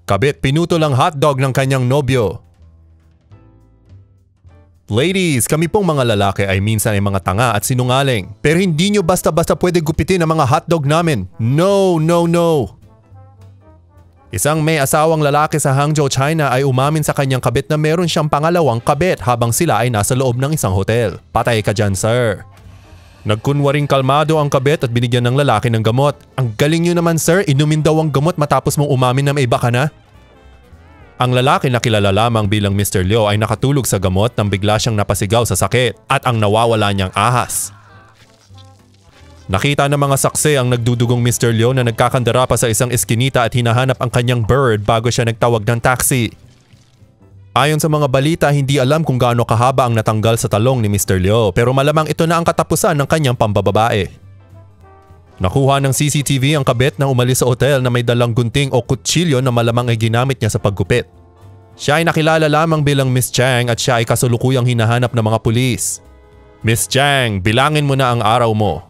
Kabit pinutol ang hotdog ng kanyang nobyo. Ladies, kami pong mga lalaki ay minsan ay mga tanga at sinungaling. Pero hindi nyo basta-basta pwede gupitin ang mga hotdog namin. No, no, no. Isang may asawang lalaki sa Hangzhou, China ay umamin sa kanyang kabit na meron siyang pangalawang kabit habang sila ay nasa loob ng isang hotel. Patay ka dyan, sir. Nagkunwaring kalmado ang kabit at binigyan ng lalaki ng gamot. Ang galing nyo naman, sir, inumin daw ang gamot matapos mong umamin na may iba ka na. Ang lalaki na kilala lamang bilang Mr. Liu ay nakatulog sa gamot nang bigla siyang napasigaw sa sakit at ang nawawala niyang ahas. Nakita ng mga saksi ang nagdudugong Mr. Liu na nagkakandara pa sa isang eskinita at hinahanap ang kanyang bird bago siya nagtawag ng taxi. Ayon sa mga balita, hindi alam kung gaano kahaba ang natanggal sa talong ni Mr. Liu pero malamang ito na ang katapusan ng kanyang pambababae. Nakuha ng CCTV ang kabit na umalis sa hotel na may dalang gunting o kutsilyo na malamang ay ginamit niya sa paggupit. Siya ay nakilala lamang bilang Miss Chang at siya ay kasulukuyang hinahanap ng mga pulis. Miss Chang, bilangin mo na ang araw mo.